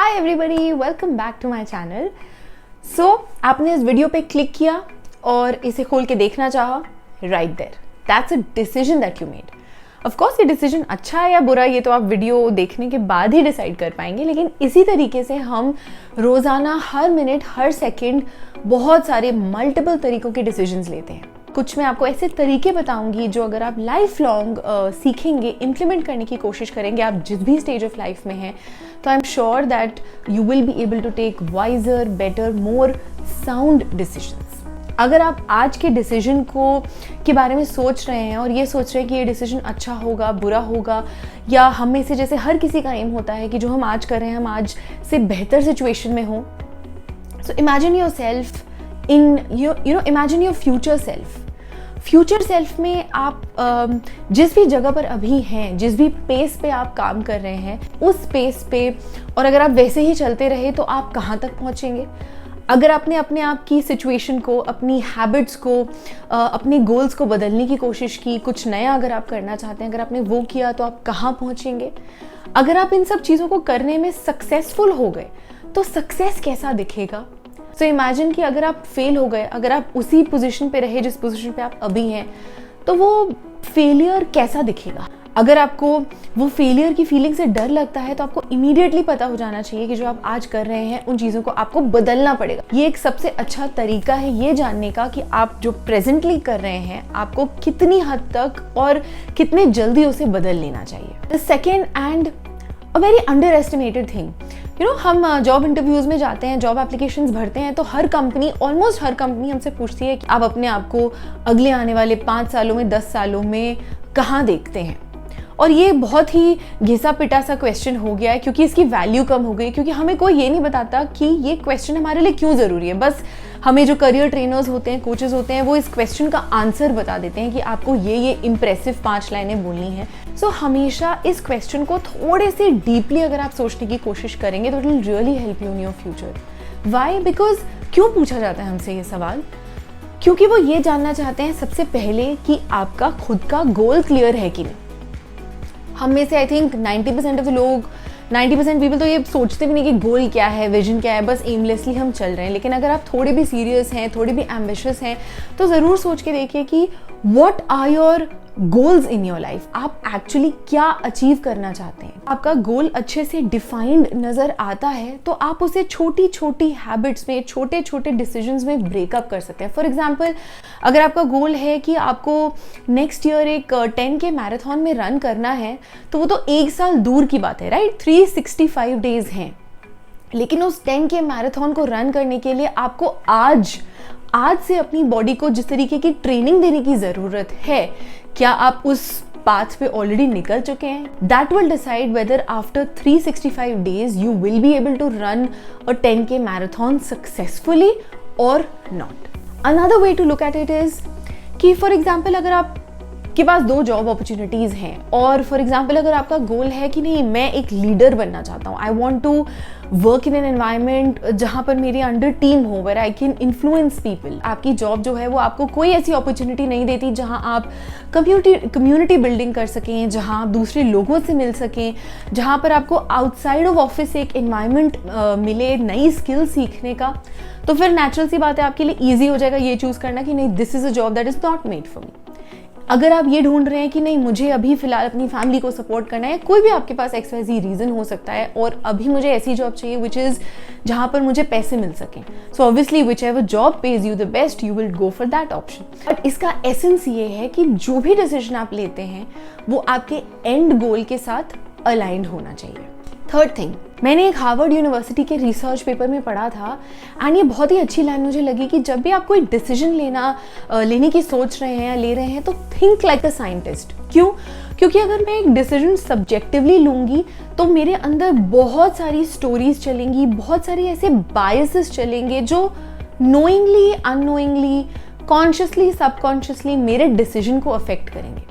Hi everybody, welcome back to my channel. So आपने इस video पे क्लिक किया और इसे खोल के देखना चाहा, right there, that's a decision that you made. Of course ये डिसीजन अच्छा है या बुरा ये तो आप वीडियो देखने के बाद ही डिसाइड कर पाएंगे, लेकिन इसी तरीके से हम रोज़ाना हर मिनट हर सेकंड बहुत सारे मल्टीपल तरीकों के डिसीजंस लेते हैं। कुछ मैं आपको ऐसे तरीके बताऊंगी जो अगर आप लाइफ लॉन्ग सीखेंगे, इम्प्लीमेंट करने की कोशिश करेंगे, आप जिस भी स्टेज ऑफ लाइफ में हैं, तो I am sure that you will be able to take wiser, better, more sound decisions. अगर आप आज के डिसीजन के बारे में सोच रहे हैं और ये सोच रहे हैं कि ये डिसीजन अच्छा होगा, बुरा होगा, या हम में से जैसे हर किसी का एम होता है कि जो हम आज कर रहे हैं हम आज से बेहतर सिचुएशन में हो, so imagine your self imagine your future self में आप जिस भी जगह पर अभी हैं, जिस भी पेस पे आप काम कर रहे हैं, उस पेस पे, और अगर आप वैसे ही चलते रहे तो आप कहाँ तक पहुँचेंगे। अगर आपने अपने आप की सिचुएशन को, अपनी हैबिट्स को, अपने गोल्स को बदलने की कोशिश की, कुछ नया अगर आप करना चाहते हैं, अगर आपने वो किया तो आप कहाँ पहुँचेंगे। अगर आप इन सब चीज़ों को करने में सक्सेसफुल हो गए तो सक्सेस कैसा दिखेगा। सो इमेजिन कि अगर आप फेल हो गए, अगर आप उसी पोजीशन पे रहे जिस पोजीशन पे आप अभी हैं, तो वो फेलियर कैसा दिखेगा। अगर आपको वो फेलियर की फीलिंग से डर लगता है तो आपको इमीडिएटली पता हो जाना चाहिए कि जो आप आज कर रहे हैं उन चीज़ों को आपको बदलना पड़ेगा। ये एक सबसे अच्छा तरीका है ये जानने का कि आप जो प्रेजेंटली कर रहे हैं आपको कितनी हद तक और कितने जल्दी उसे बदल लेना चाहिए। The second and a very under estimated thing, हम जॉब इंटरव्यूज़ में जाते हैं, जॉब एप्लीकेशंस भरते हैं, तो ऑलमोस्ट हर कंपनी हमसे पूछती है कि आप अपने आप को अगले आने वाले 5 सालों में, 10 सालों में कहाँ देखते हैं। और ये बहुत ही घिसा पिटा सा क्वेश्चन हो गया है क्योंकि इसकी वैल्यू कम हो गई, क्योंकि हमें कोई ये नहीं बताता कि ये क्वेश्चन हमारे लिए क्यों ज़रूरी है। बस हमें जो करियर ट्रेनर्स होते हैं, कोचेस होते हैं, वो इस क्वेश्चन का आंसर बता देते हैं कि आपको ये इंप्रेसिव 5 लाइनें बोलनी है। सो हमेशा इस क्वेश्चन को थोड़े से डीपली अगर आप सोचने की कोशिश करेंगे तो it will really help you in your future. Why? Because क्यों पूछा जाता है हमसे ये सवाल? क्योंकि वो ये जानना चाहते हैं सबसे पहले कि आपका खुद का गोल क्लियर है कि नहीं। हम में से आई थिंक 90% ऑफ लोग, 90% पीपल तो ये सोचते भी नहीं कि गोल क्या है, विजन क्या है, बस एमलेसली हम चल रहे हैं। लेकिन अगर आप थोड़े भी सीरियस हैं, थोड़े भी एम्बिशियस हैं, तो ज़रूर सोच के देखिए कि what are your goals in your life. आप एक्चुअली क्या अचीव करना चाहते हैं। आपका गोल अच्छे से डिफाइंड नज़र आता है तो आप उसे छोटी छोटी हैबिट्स में, छोटे छोटे डिसीजंस में ब्रेकअप कर सकते हैं। फॉर एग्जाम्पल, अगर आपका गोल है कि आपको नेक्स्ट ईयर एक 10K मैराथन में रन करना है, तो वो तो 1 साल दूर की बात है, राइट। 365 डेज हैं, लेकिन उस 10K मैराथन को रन करने के लिए आपको आज से अपनी बॉडी को जिस तरीके की ट्रेनिंग देने की ज़रूरत है, क्या आप उस पाथ पे ऑलरेडी निकल चुके हैं? That will decide whether after 365 days you will be able to run a 10K marathon successfully और not. Another way to look at it is कि फॉर एग्जाम्पल अगर आपके पास 2 जॉब अपॉर्चुनिटीज़ हैं और फॉर एग्जाम्पल अगर आपका गोल है कि नहीं, मैं एक लीडर बनना चाहता हूँ, I want to work in an environment जहाँ पर मेरी अंडर टीम हो, where I can influence people. आपकी जॉब जो है वो आपको कोई ऐसी अपॉर्चुनिटी नहीं देती जहाँ आप कम्युनिटी बिल्डिंग कर सकें, जहाँ आप दूसरे लोगों से मिल सकें, जहाँ पर आपको आउटसाइड ऑफ ऑफिस एक एनवायरमेंट मिले नई स्किल सीखने का। तो फिर नेचुरल सी बात है, आपके लिए ईजी हो जाएगा ये चूज़ करना कि नहीं, this is a job that is not made for me. अगर आप ये ढूंढ रहे हैं कि नहीं, मुझे अभी फिलहाल अपनी फैमिली को सपोर्ट करना है, कोई भी आपके पास XYZ रीज़न हो सकता है, और अभी मुझे ऐसी जॉब चाहिए विच इज़ जहाँ पर मुझे पैसे मिल सकें, so obviously which ever job page you the best you will go for that option. But इसका एसेंस ये है कि जो भी डिसीजन आप लेते हैं वो आपके एंड गोल के साथ अलाइंड होना चाहिए। थर्ड थिंग, मैंने एक हार्वर्ड यूनिवर्सिटी के रिसर्च पेपर में पढ़ा था एंड ये बहुत ही अच्छी लाइन मुझे लगी कि जब भी आप कोई डिसीजन लेने की सोच रहे हैं या ले रहे हैं तो थिंक लाइक अ साइंटिस्ट। क्यों? क्योंकि अगर मैं एक डिसीजन सब्जेक्टिवली लूँगी तो मेरे अंदर बहुत सारी स्टोरीज चलेंगी, बहुत सारी ऐसे बायसेस चलेंगे जो नोइंगली, अननोइंगली, कॉन्शियसली, सबकॉन्शियसली मेरे डिसीजन को अफेक्ट करेंगे।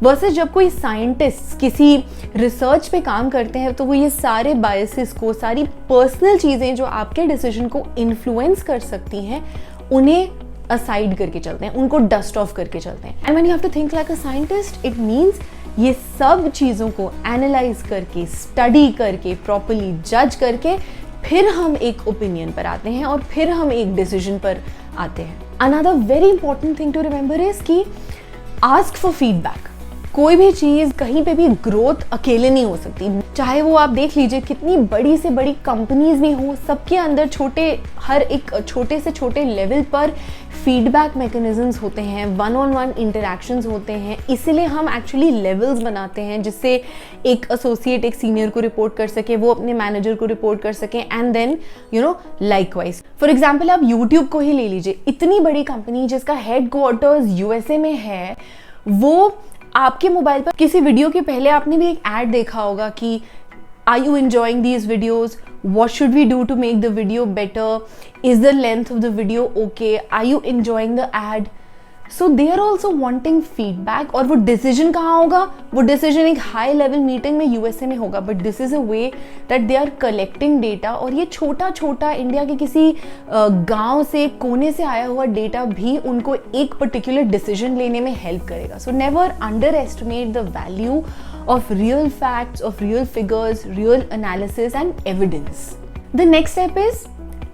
वर्सेस जब कोई साइंटिस्ट किसी रिसर्च पे काम करते हैं तो वो ये सारे बायसेस को, सारी पर्सनल चीज़ें जो आपके डिसीजन को इन्फ्लुएंस कर सकती हैं, उन्हें असाइड करके चलते हैं, उनको डस्ट ऑफ करके चलते हैं। And when you have to think like a scientist, it means ये सब चीज़ों को एनालाइज करके, स्टडी करके, प्रॉपरली जज करके फिर हम एक ओपिनियन पर आते हैं और फिर हम एक डिसीजन पर आते हैं। Another very important thing to remember is कि आस्क फॉर फीडबैक। कोई भी चीज़, कहीं पे भी ग्रोथ अकेले नहीं हो सकती। चाहे वो आप देख लीजिए कितनी बड़ी से बड़ी कंपनीज में हो, सबके अंदर हर एक छोटे से छोटे लेवल पर फीडबैक मैकेनिज्म्स होते हैं, वन ऑन वन इंटरैक्शंस होते हैं। इसीलिए हम एक्चुअली लेवल्स बनाते हैं जिससे एक एसोसिएट एक सीनियर को रिपोर्ट कर सके, वो अपने मैनेजर को रिपोर्ट कर सके, and then likewise. For example आप यूट्यूब को ही ले लीजिए, इतनी बड़ी कंपनी जिसका हेडक्वार्टर्स यूएसए में है, वो आपके मोबाइल पर किसी वीडियो के पहले आपने भी एक ऐड देखा होगा कि are you enjoying these videos, what should we do to make the video better, is the length of the video okay, are you enjoying the ad? So they are also wanting feedback। और वो decision कहाँ होगा? वो decision एक high level meeting में USA में होगा, but this is a way that they are collecting data. और ये छोटा छोटा इंडिया के किसी गांव से, कोने से आया हुआ डेटा भी उनको एक पर्टिकुलर डिसीजन लेने में हेल्प करेगा। So never under estimate the value of real facts, of real figures, real analysis and evidence. The next step is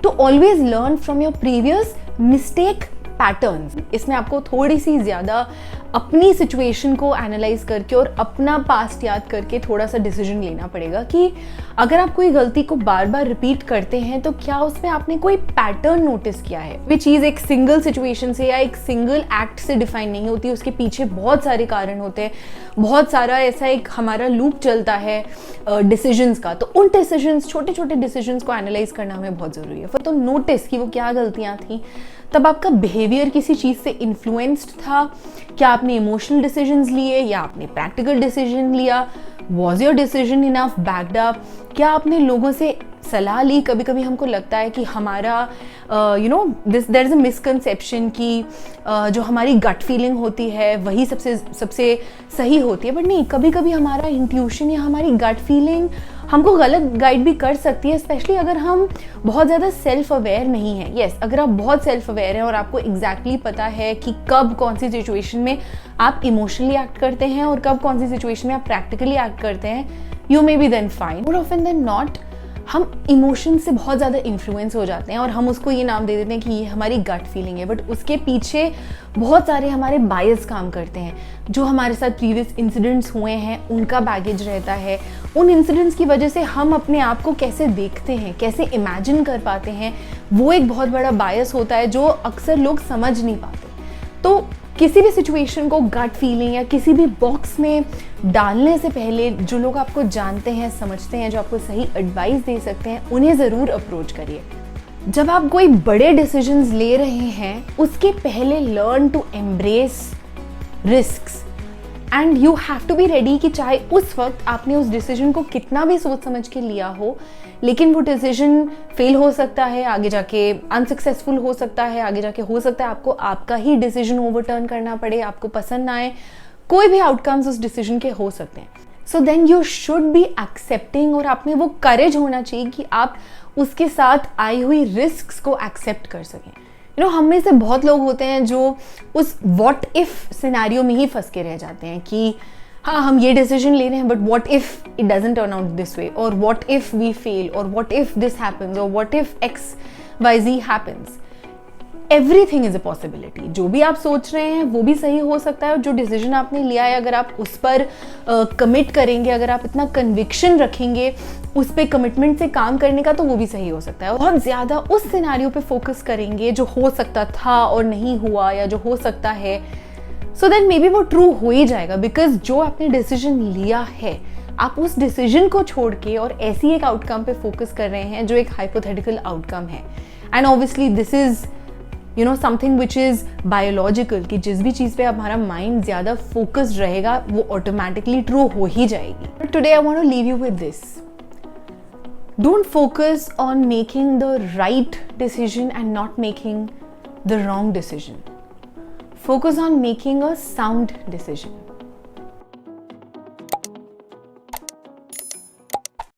to always learn from your previous mistake patterns। इसमें आपको थोड़ी सी ज़्यादा अपनी situation को analyse करके और अपना पास्ट याद करके थोड़ा सा डिसीजन लेना पड़ेगा कि अगर आप कोई गलती को बार बार रिपीट करते हैं तो क्या उसमें आपने कोई पैटर्न नोटिस किया है। वो चीज़ एक सिंगल सिचुएशन से या एक सिंगल एक्ट से डिफाइन नहीं होती, उसके पीछे बहुत सारे कारण होते हैं, बहुत सारा ऐसा एक हमारा लूप चलता है डिसीजंस का। तो उन डिसीजंस, छोटे छोटे डिसीजंस को एनालाइज करना हमें बहुत ज़रूरी है। फिर तो नोटिस कि वो क्या गलतियाँ थी, तब आपका बिहेवियर किसी चीज़ से इन्फ्लुएंस्ड था, क्या आपने इमोशनल डिसीजंस लिए या आपने प्रैक्टिकल डिसीजन लिया, was your decision enough backed up, क्या आपने लोगों से सलाह ली। कभी कभी हमको लगता है कि हमारा देयर इज अ मिसकंसेप्शन कि जो हमारी गट फीलिंग होती है वही सबसे सही होती है, बट नहीं, कभी कभी हमारा इंट्यूशन या हमारी गट फीलिंग हमको गलत गाइड भी कर सकती है, स्पेशली अगर हम बहुत ज़्यादा सेल्फ अवेयर नहीं है। यस, अगर आप बहुत सेल्फ अवेयर हैं और आपको एग्जैक्टली पता है कि कब कौन सी सिचुएशन में आप इमोशनली एक्ट करते हैं और कब कौन सी सिचुएशन में आप प्रैक्टिकली एक्ट करते हैं, you may be then fine. More often then not हम इमोशन से बहुत ज़्यादा इन्फ्लुएंस हो जाते हैं और हम उसको ये नाम दे देते हैं कि ये हमारी गट फीलिंग है, बट उसके पीछे बहुत सारे हमारे बायस काम करते हैं। जो हमारे साथ प्रीवियस इंसिडेंट्स हुए हैं उनका बैगेज रहता है, उन इंसिडेंट्स की वजह से हम अपने आप को कैसे देखते हैं, कैसे इमेजिन कर पाते हैं, वो एक बहुत बड़ा बायस होता है जो अक्सर लोग समझ नहीं पाते। तो किसी भी सिचुएशन को गट फीलिंग या किसी भी बॉक्स में डालने से पहले जो लोग आपको जानते हैं, समझते हैं, जो आपको सही एडवाइस दे सकते हैं, उन्हें ज़रूर अप्रोच करिए। जब आप कोई बड़े डिसीजंस ले रहे हैं उसके पहले learn to embrace risks and you have to be ready कि चाहे उस वक्त आपने उस डिसीजन को कितना भी सोच समझ के लिया हो, लेकिन वो डिसीजन फेल हो सकता है, आगे जाके अनसक्सेसफुल हो सकता है, आगे जाके हो सकता है आपको आपका ही डिसीजन ओवरटर्न करना पड़े, आपको पसंद ना आए, कोई भी आउटकम्स उस डिसीजन के हो सकते हैं। So then you should be accepting, और आप में वो करेज होना चाहिए कि आप उसके साथ आई हुई रिस्क्स को एक्सेप्ट कर सकें। हम में से बहुत लोग होते हैं जो उस व्हाट इफ सिनेरियो में ही फंस के रह जाते हैं कि हाँ हम ये डिसीजन ले रहे हैं but what if it doesn't turn out this way, और व्हाट इफ वी फेल, और व्हाट इफ दिस हैपेंस, और what if XYZ happens. Everything is a possibility. जो भी आप सोच रहे हैं वो भी सही हो सकता है, और जो डिसीजन आपने लिया है अगर आप उस पर कमिट करेंगे, अगर आप इतना कन्विक्शन रखेंगे उस पर कमिटमेंट से काम करने का, तो वो भी सही हो सकता है। बहुत ज़्यादा उस सिनेरियो पे फोकस करेंगे जो हो सकता था और नहीं हुआ, या जो हो सकता है, सो देन मे बी वो ट्रू हो ही जाएगा, बिकॉज जो आपने डिसीजन लिया है आप उस डिसीजन को छोड़ के और ऐसी एक आउटकम पे फोकस कर रहे हैं जो एक हाइपोथेटिकल आउटकम है। And obviously this is something which is biological, कि जिस भी चीज़ पे हमारा माइंड ज़्यादा फोकस्ड रहेगा वो ऑटोमेटिकली ट्रू हो ही जाएगी। But today I want to leave you with this, don't focus on making the right decision and not making the wrong decision. Focus on making a sound decision.